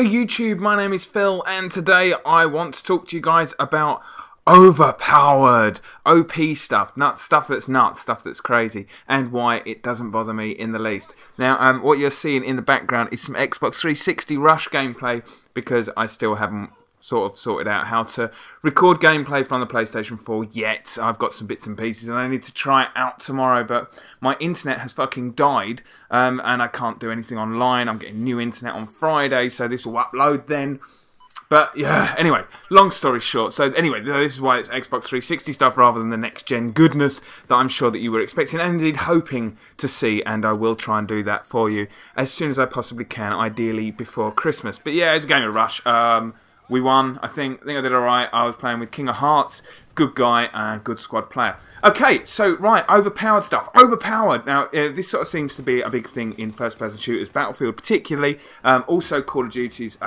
Hello YouTube, my name is Phil and today I want to talk to you guys about overpowered OP stuff, stuff that's crazy, and why it doesn't bother me in the least. Now what you're seeing in the background is some Xbox 360 Rush gameplay because I still haven't sort of sorted out how to record gameplay from the PlayStation 4 yet. I've got some bits and pieces and I need to try it out tomorrow, but my internet has fucking died and I can't do anything online. I'm getting new internet on Friday, so this will upload then. But yeah, anyway, long story short, so anyway, this is why it's Xbox 360 stuff rather than the next-gen goodness that I'm sure that you were expecting and indeed hoping to see, and I will try and do that for you as soon as I possibly can, ideally before Christmas. But yeah, it's a game of Rush. We won, I think I did alright. I was playing with King of Hearts, good guy, and good squad player. Okay, so right, overpowered stuff. Overpowered. Now, this sort of seems to be a big thing in first-person shooters, Battlefield particularly, also Call of Duty's,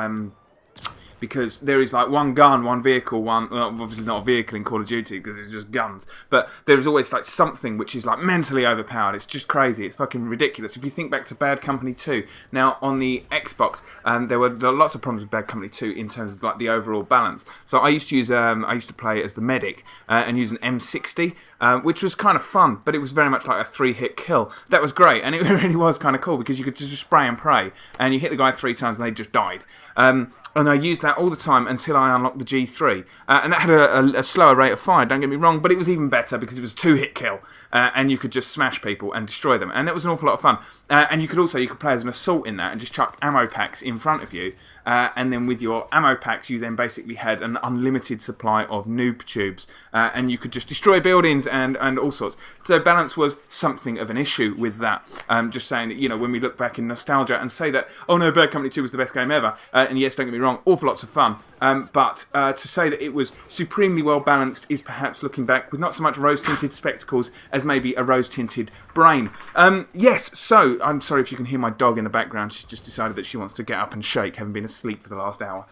because there is like one gun, one vehicle, obviously not a vehicle in Call of Duty because it's just guns, but there is always like something which is like mentally overpowered. It's just crazy. It's fucking ridiculous. If you think back to Bad Company 2, now on the Xbox, there were lots of problems with Bad Company 2 in terms of like the overall balance. So I used to use, I used to play as the medic and use an M60, which was kind of fun, but it was very much like a 3-hit kill. That was great, and it really was kind of cool because you could just spray and pray, and you hit the guy 3 times and they just died. And I used that all the time until I unlocked the G3. And that had a slower rate of fire, don't get me wrong, but it was even better because it was a 2-hit kill. And you could just smash people and destroy them. And that was an awful lot of fun. And you could play as an assault in that and just chuck ammo packs in front of you. And then with your ammo packs, you then basically had an unlimited supply of noob tubes. And you could just destroy buildings and all sorts. So balance was something of an issue with that. Just saying that, you know, when we look back in nostalgia and say that, oh no, Bad Company 2 was the best game ever. And yes, don't get me wrong, awful lots of fun. But to say that it was supremely well balanced is perhaps looking back with not so much rose-tinted spectacles as maybe a rose-tinted brain. Yes, so I'm sorry if you can hear my dog in the background. She's just decided that she wants to get up and shake, having been asleep for the last hour.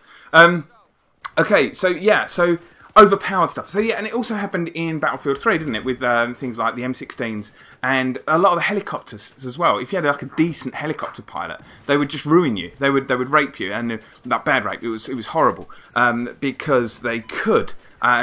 Okay, so yeah, so overpowered stuff. So yeah, and it also happened in Battlefield 3, didn't it? With things like the M16s and a lot of the helicopters as well. If you had like a decent helicopter pilot, they would just ruin you. They would rape you, and that bad rape. It was horrible because they could.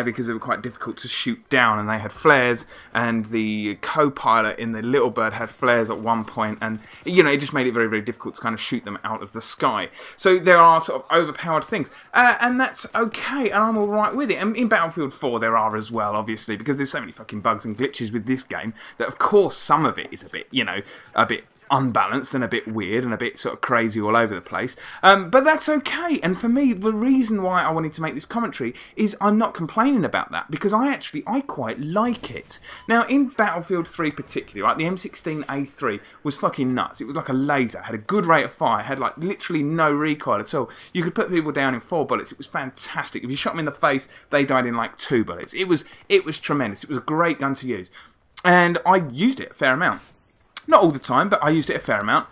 Because they were quite difficult to shoot down, and they had flares, and the co-pilot in the Little Bird had flares at one point, and you know, it just made it very, very difficult to kind of shoot them out of the sky. So there are sort of overpowered things, and that's okay, and I'm alright with it. And in Battlefield 4 there are as well, obviously, because there's so many fucking bugs and glitches with this game that of course some of it is a bit, you know, a bit unbalanced and a bit weird and a bit sort of crazy all over the place, but that's okay. And for me, the reason why I wanted to make this commentary is I'm not complaining about that, because I quite like it. Now in Battlefield 3 particularly, right, the M16A3 was fucking nuts. It was like a laser, had a good rate of fire, had like literally no recoil at all. You could put people down in 4 bullets. It was fantastic. If you shot them in the face, they died in like 2 bullets. It was tremendous. It was a great gun to use, and I used it a fair amount. Not all the time, but I used it a fair amount.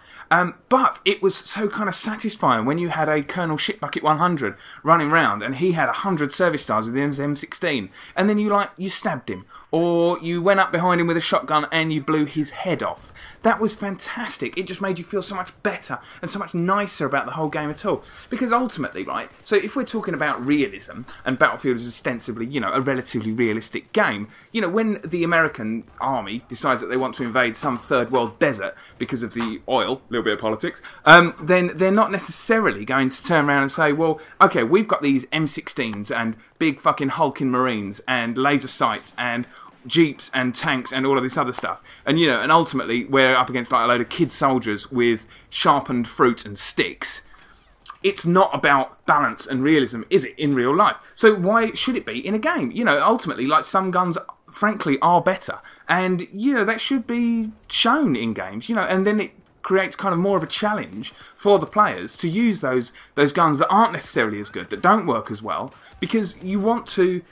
But it was so kind of satisfying when you had a Colonel Shitbucket 100 running around and he had 100 service stars with the M16, and then you stabbed him, or you went up behind him with a shotgun and you blew his head off. That was fantastic. It just made you feel so much better and so much nicer about the whole game at all. Because ultimately, right, so if we're talking about realism, and Battlefield is ostensibly, you know, a relatively realistic game, you know, when the American army decides that they want to invade some third world desert because of the oil, a little bit of politics, then they're not necessarily going to turn around and say, well, okay, we've got these M16s and big fucking hulking marines and laser sights and jeeps and tanks and all of this other stuff, and you know, and ultimately we're up against like a load of kid soldiers with sharpened fruit and sticks. It's not about balance and realism, is it, in real life? So why should it be in a game? You know, ultimately, like, some guns frankly are better, and you know, that should be shown in games, you know, and then it creates kind of more of a challenge for the players to use those guns that aren't necessarily as good, that don't work as well, because you want to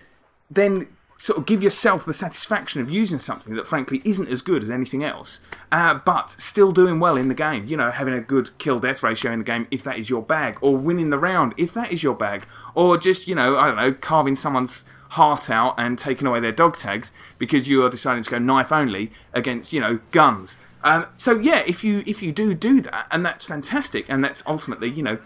then sort of give yourself the satisfaction of using something that frankly isn't as good as anything else, but still doing well in the game. You know, having a good kill-death ratio in the game if that is your bag, or winning the round if that is your bag, or just, you know, I don't know, carving someone's heart out and taking away their dog tags because you are deciding to go knife only against, you know, guns. So yeah, if you do that, and that's fantastic, and that's ultimately, you know,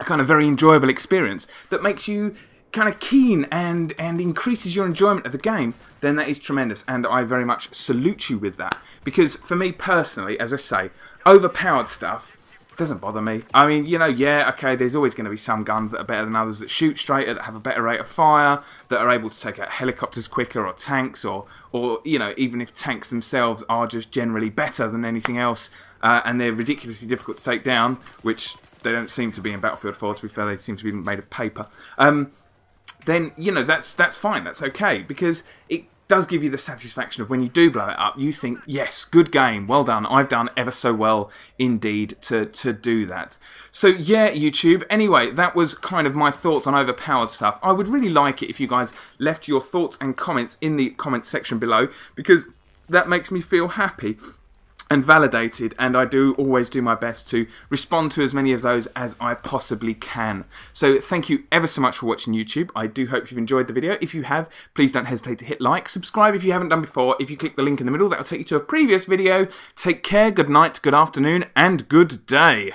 a kind of very enjoyable experience that makes you kind of keen and increases your enjoyment of the game, then that is tremendous, and I very much salute you with that. Because for me personally, as I say, overpowered stuff doesn't bother me. I mean, you know, yeah, okay, there's always going to be some guns that are better than others, that shoot straighter, that have a better rate of fire, that are able to take out helicopters quicker, or tanks, or you know, even if tanks themselves are just generally better than anything else, and they're ridiculously difficult to take down, which they don't seem to be in Battlefield 4, to be fair, they seem to be made of paper. Then, you know, that's fine, that's okay, because it does give you the satisfaction of when you do blow it up, you think, yes, good game, well done, I've done ever so well indeed to do that. So yeah, YouTube, anyway, that was kind of my thoughts on overpowered stuff. I would really like it if you guys left your thoughts and comments in the comment section below, because that makes me feel happy and validated, and I do always do my best to respond to as many of those as I possibly can. So thank you ever so much for watching, YouTube. I do hope you've enjoyed the video. If you have, please don't hesitate to hit like, subscribe if you haven't done before. If you click the link in the middle, that will take you to a previous video. Take care, good night, good afternoon, and good day.